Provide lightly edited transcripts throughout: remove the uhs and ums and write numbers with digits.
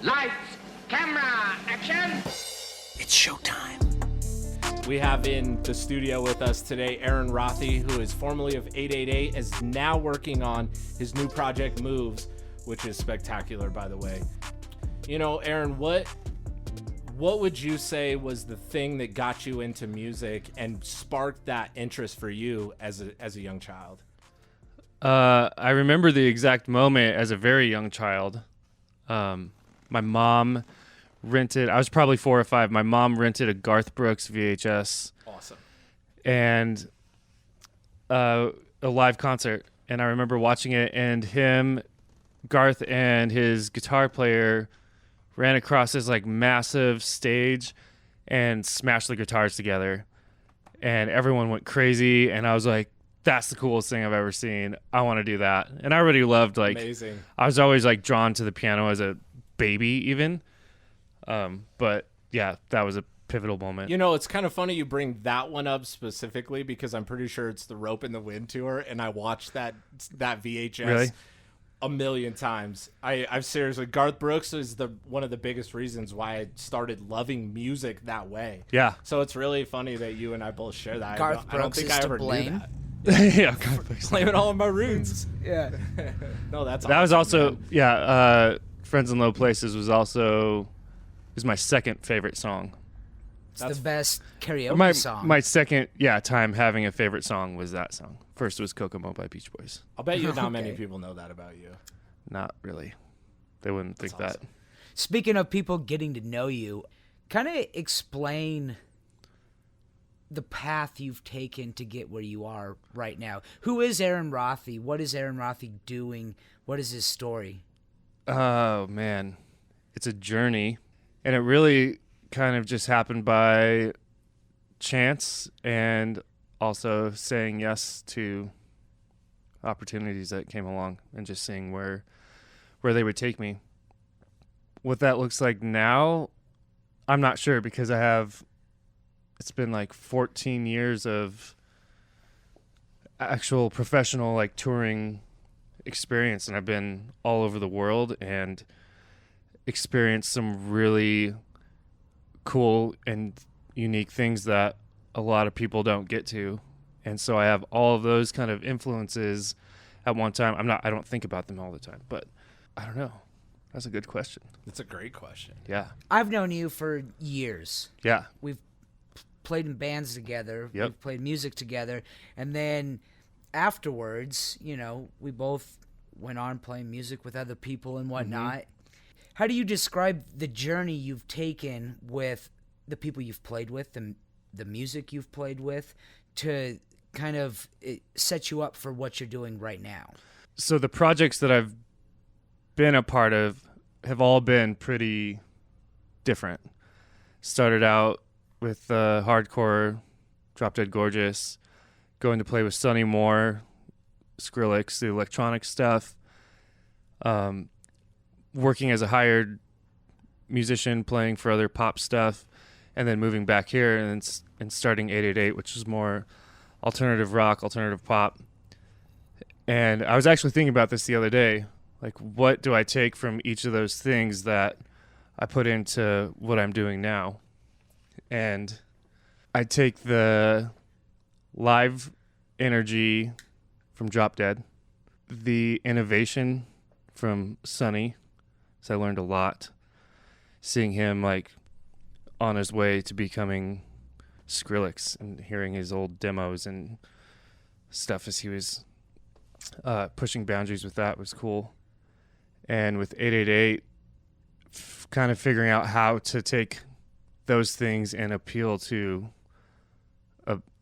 Lights, camera, action! It's showtime. We have in the studio with us today Aaron Rothe, who is formerly of 888, is now working on his new project Moves, which is spectacular, by the way. You know, Aaron, what would you say was the thing that got you into music and sparked that interest for you as a young child? I remember the exact moment as a very young child. My mom rented, I was probably 4 or 5. My mom rented a Garth Brooks VHS. Awesome. And a live concert. And I remember watching it, and Garth and his guitar player ran across this like massive stage and smashed the guitars together. And everyone went crazy. And I was like, that's the coolest thing I've ever seen. I want to do that. And I already loved, like, amazing. I was always like drawn to the piano as a baby even. But yeah, that was a pivotal moment. You know, it's kind of funny you bring that one up specifically because I'm pretty sure it's the Rope in the Wind tour, and I watched that VHS Really? a million times. I've seriously, Garth Brooks is one of the biggest reasons why I started loving music that way. Yeah. So it's really funny that you and I both share that. I don't Brooks think is I to ever blame. knew that. Yeah, Garth Brooks. Blame it all on my roots. Yeah. No, that's That was awesome, also, man. yeah, Friends in Low Places was my second favorite song. It's the best karaoke My song. second, time having a favorite song was that song. First was Kokomo by Beach Boys. I'll bet you not many Okay. people know that about you. Not really. They wouldn't think That's that. Speaking of people getting to know you, kind of explain the path you've taken to get where you are right now. Who is Aaron Rothe? What is Aaron Rothe doing? What is his story? Oh, man. It's a journey. And it really kind of just happened by chance and also saying yes to opportunities that came along and just seeing where they would take me. What that looks like now, I'm not sure because it's been like 14 years of actual professional like touring experience, and I've been all over the world and experienced some really cool and unique things that a lot of people don't get to. And so I have all of those kind of influences at one time. I don't think about them all the time, but I don't know. That's a good question. It's a great question. Yeah. I've known you for years. Yeah. We've played in bands together. Yep. We've played music together. And then afterwards, you know, we both went on playing music with other people and whatnot. How do you describe the journey you've taken with the people you've played with, the music you've played with, to kind of set you up for what you're doing right now? So the projects that I've been a part of have all been pretty different. Started out with hardcore, Drop Dead Gorgeous, going to play with Sonny Moore, Skrillex, the electronic stuff, working as a hired musician, playing for other pop stuff, and then moving back here and starting 888, which is more alternative rock, alternative pop. And I was actually thinking about this the other day. Like, what do I take from each of those things that I put into what I'm doing now? And I take the live energy from Drop Dead, the innovation from Sonny, so I learned a lot. Seeing him like on his way to becoming Skrillex and hearing his old demos and stuff as he was pushing boundaries with that was cool. And with 888, kind of figuring out how to take those things and appeal to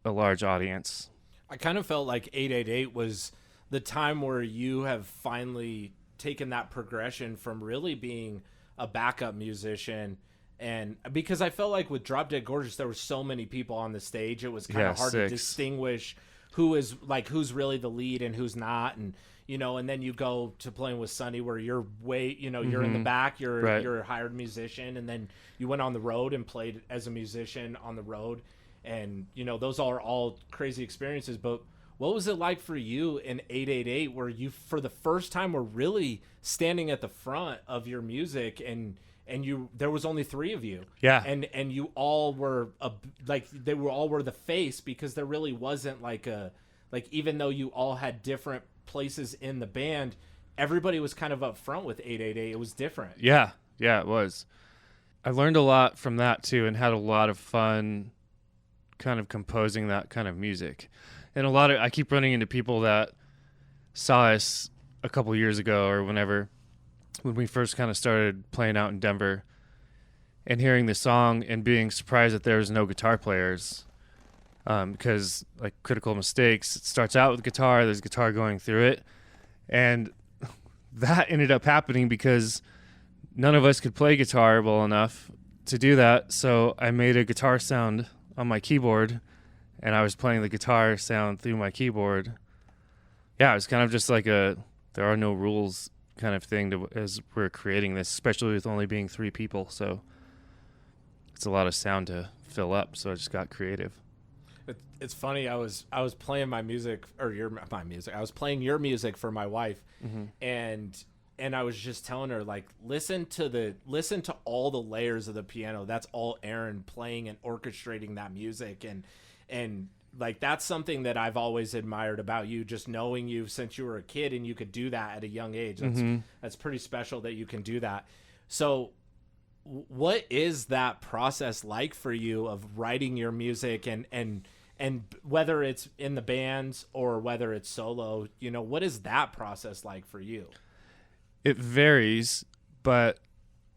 a large audience. I kind of felt like 888 was the time where you have finally taken that progression from really being a backup musician. And because I felt like with Drop Dead Gorgeous, there were so many people on the stage, it was kind of hard to distinguish who's really the lead and who's not. And, you know, and then you go to playing with Sonny where you're you're in the back, you're a hired musician. And then you went on the road and played as a musician on the road. And, you know, those are all crazy experiences. But what was it like for you in 888 where you for the first time were really standing at the front of your music and you there was only 3 of you. Yeah. And you all were they were all were the face, because there really wasn't even though you all had different places in the band, everybody was kind of up front with 888. It was different. Yeah, it was. I learned a lot from that too, and had a lot of fun kind of composing that kind of music. And I keep running into people that saw us a couple years ago or whenever, when we first kind of started playing out in Denver, and hearing the song and being surprised that there was no guitar players. Because like Critical Mistakes, it starts out with guitar, there's guitar going through it. And that ended up happening because none of us could play guitar well enough to do that. So I made a guitar sound on my keyboard, and I was playing the guitar sound through my keyboard. Yeah, it was kind of just like there are no rules kind of thing as we're creating this, especially with only being 3 people. So it's a lot of sound to fill up. So I just got creative. It's funny. I was playing my music, or my music. I was playing your music for my wife, and I was just telling her, like, listen to all the layers of the piano. That's all Aaron playing and orchestrating that music, and like that's something that I've always admired about you. Just knowing you since you were a kid, and you could do that at a young age. That's pretty special that you can do that. So, what is that process like for you of writing your music and whether it's in the bands or whether it's solo, what is that process like for you? It varies, but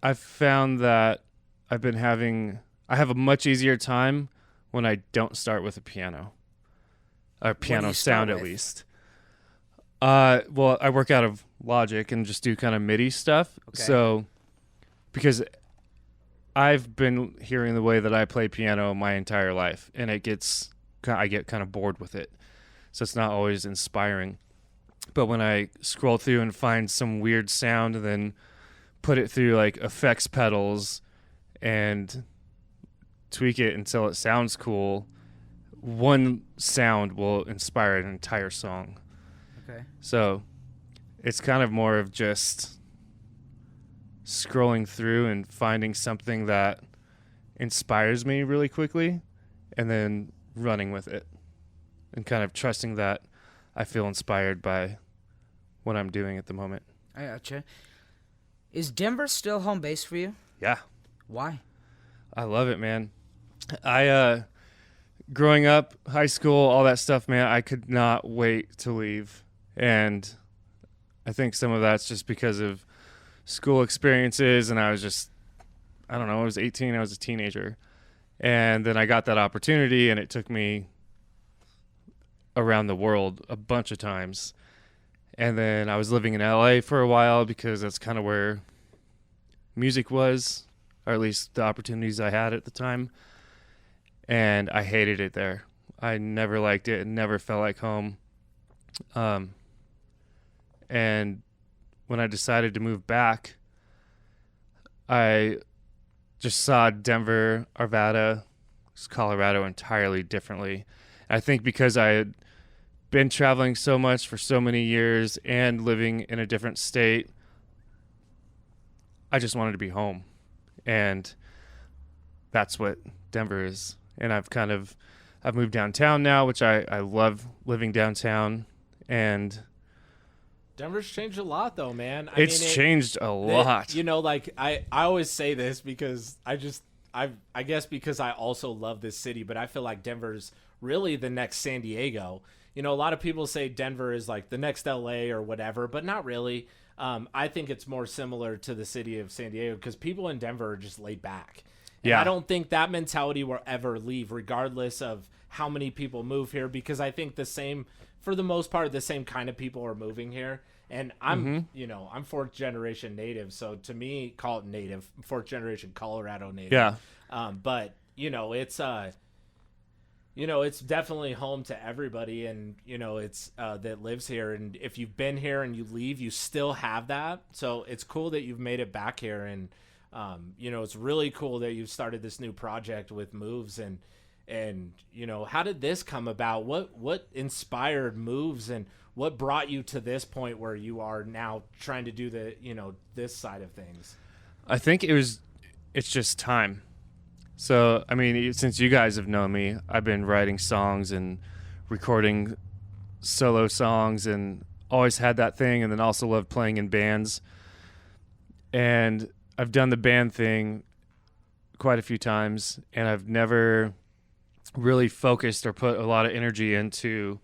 I've found that I have a much easier time when I don't start with a piano, or piano sound at least. Well, I work out of Logic and just do kind of MIDI stuff. Okay. So, because I've been hearing the way that I play piano my entire life, and I get kind of bored with it. So it's not always inspiring. But when I scroll through and find some weird sound and then put it through like effects pedals and tweak it until it sounds cool, one sound will inspire an entire song. Okay. So it's kind of more of just scrolling through and finding something that inspires me really quickly and then running with it and kind of trusting that I feel inspired by what I'm doing at the moment. I gotcha. Is Denver still home base for you? Yeah. Why? I love it, man. Growing up, high school, all that stuff, man, I could not wait to leave. And I think some of that's just because of school experiences, and I was 18, I was a teenager. And then I got that opportunity, and it took me around the world a bunch of times. And then I was living in LA for a while because that's kind of where music was, or at least the opportunities I had at the time. And I hated it there. I never liked it. It never felt like home. And when I decided to move back, I just saw Denver, Arvada, Colorado entirely differently. I think because I had been traveling so much for so many years and living in a different state, I just wanted to be home. And that's what Denver is. And I've moved downtown now, which I love living downtown. And Denver's changed a lot, though, man. It's changed a lot. I always say this because I guess because I also love this city, but I feel like Denver's really the next San Diego. A lot of people say Denver is like the next LA or whatever, but not really. I think it's more similar to the city of San Diego because people in Denver are just laid back. And I don't think that mentality will ever leave, regardless of how many people move here, because I think for the most part, the same kind of people are moving here. And I'm 4th generation native. So to me, call it native, 4th generation Colorado native. Yeah. But it's definitely home to everybody, and it's that lives here. And if you've been here and you leave, you still have that. So it's cool that you've made it back here, and it's really cool that you've started this new project with Moves, and And how did this come about? What inspired Moves, and what brought you to this point where you are now trying to do the this side of things? I think it's just time. So, I mean, since you guys have known me, I've been writing songs and recording solo songs and always had that thing, and then also loved playing in bands. And I've done the band thing quite a few times, and I've never really focused or put a lot of energy into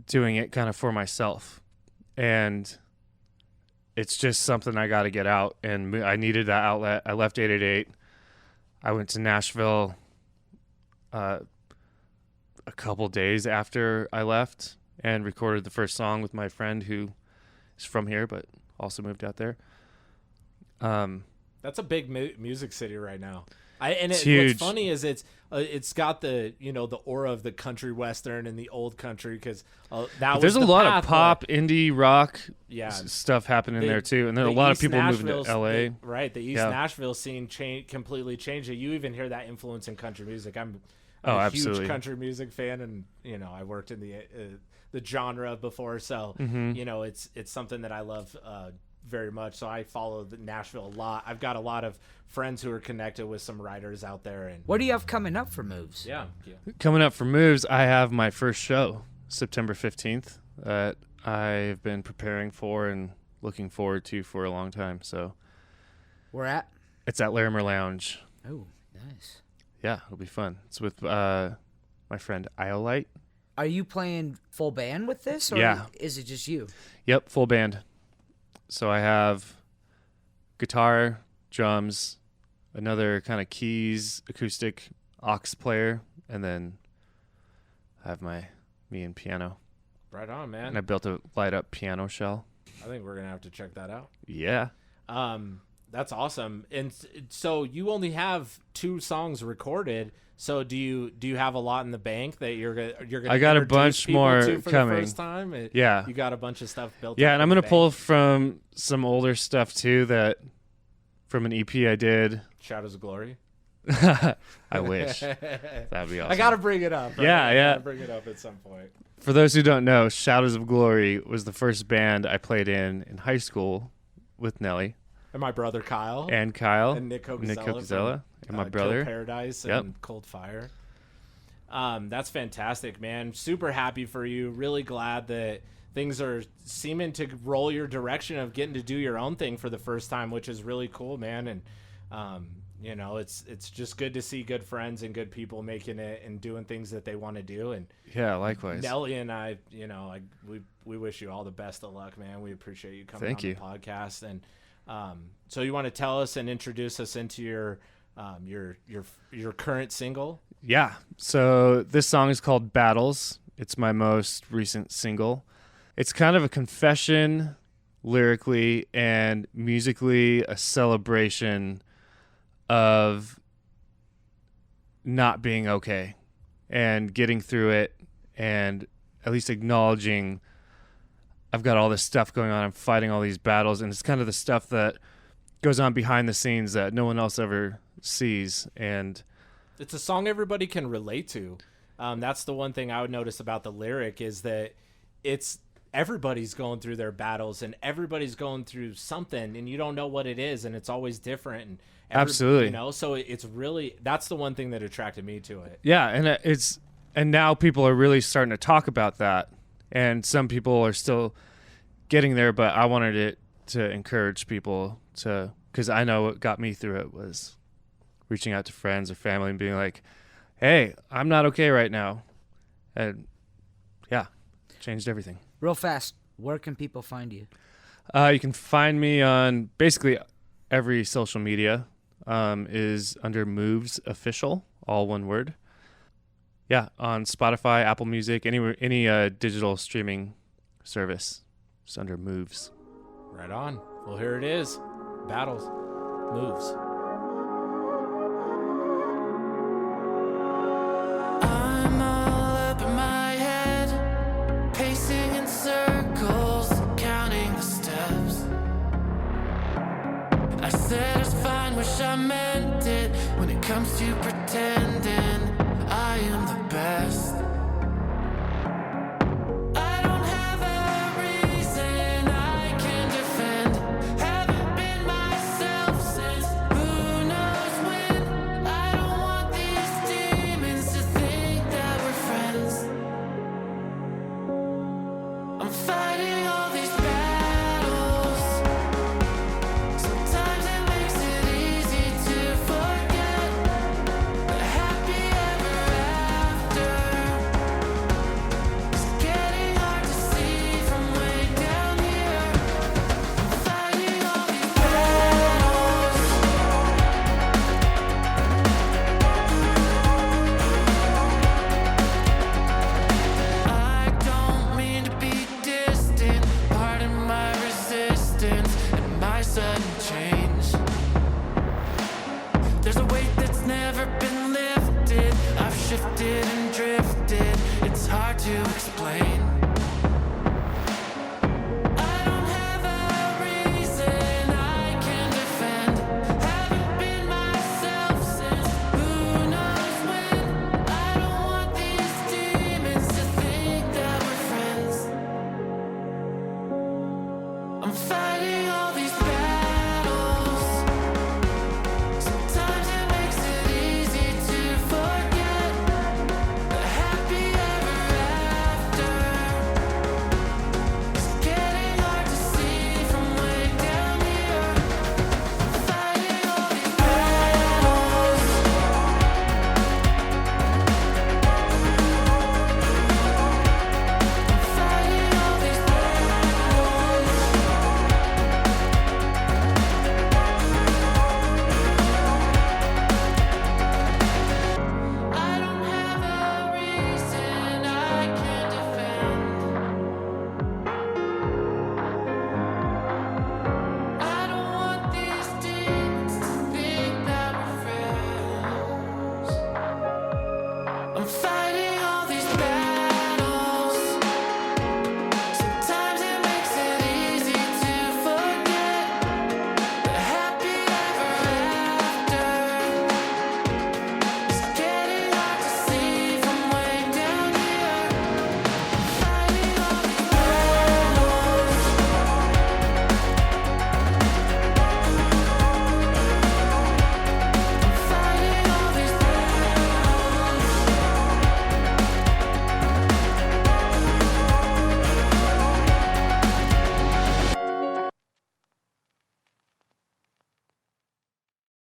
doing it kind of for myself. And it's just something I got to get out, and I needed that outlet. I left 888. I went to Nashville a couple days after I left and recorded the first song with my friend who is from here but also moved out there. That's a big music city right now. Huge. What's funny is it's got the the aura of the country western and the old country, because there's a lot of pop, where, indie rock yeah, stuff happening there too, and then a lot of people moving to LA. The East Nashville scene completely changed it. You even hear that influence in country music. I'm a absolutely huge country music fan, and I worked in the genre before, so it's something that I love very much. So I follow the Nashville a lot. I've got a lot of friends who are connected with some writers out there. And what do you have coming up for Moves? Yeah. Coming up for Moves, I have my first show September 15th that I've been preparing for and looking forward to for a long time. So where at? It's at Larimer Lounge. Oh, nice. Yeah, it'll be fun. It's with my friend Iolite. Are you playing full band with this, or is it just you? Yep, full band. So I have guitar, drums, another kind of keys, acoustic, aux player, and then I have me and piano. Right on, man. And I built a light-up piano shell. I think we're gonna have to check that out. Yeah. That's awesome. And so you only have 2 songs recorded. So do you have a lot in the bank that you're gonna? I got a bunch more for coming. The first time? Yeah. You got a bunch of stuff built. Yeah, up and I'm gonna pull from some older stuff too, that from an EP I did. Shadows of Glory. I wish. That'd be awesome. I gotta bring it up. Right? Yeah. I gotta bring it up at some point. For those who don't know, Shadows of Glory was the first band I played in high school with Nelly. And my brother Kyle. And Kyle. And Nick Cocazella. And my brother. Kill Paradise and Cold Fire. That's fantastic, man. Super happy for you. Really glad that things are seeming to roll your direction of getting to do your own thing for the first time, which is really cool, man. And, it's just good to see good friends and good people making it and doing things that they want to do. And yeah, likewise. Nelly and I, we wish you all the best of luck, man. We appreciate you coming on the podcast. And so you want to tell us and introduce us into your current single? Yeah. So this song is called Battles. It's my most recent single. It's kind of a confession lyrically and musically, a celebration of not being okay and getting through it, and at least acknowledging I've got all this stuff going on. I'm fighting all these battles, and it's kind of the stuff that goes on behind the scenes that no one else ever sees. And it's a song everybody can relate to. That's the one thing I would notice about the lyric, is that everybody's going through their battles and everybody's going through something, and you don't know what it is, and it's always different. And absolutely, so it's really, that's the one thing that attracted me to it. Yeah, and now people are really starting to talk about that, and some people are still getting there, but I wanted it to encourage people to, because I know what got me through it was reaching out to friends or family and being like, hey, I'm not okay right now. And yeah, changed everything. Real fast, where can people find you? You can find me on basically every social media, is under Moves Official, all one word. Yeah, on Spotify, Apple Music, any digital streaming service, just under Moves. Right on. Well, here it is. Battles. Moves. I'm all up in my head, pacing in circles, counting the steps. I said it's fine wish I meant it. When it comes to pretending I am the best, I don't have a reason I can defend. Haven't been myself since who knows when. I don't want these demons to think that we're friends. I'm fighting all these battles. Sometimes it makes it easy to forget the happy ever after. It's getting hard to see from way down here. I'm fighting all these battles. I don't mean to be distant. Pardon my resistance and my sudden change. There's a weight that's never been lifted. I've shifted and drifted. It's hard to explain.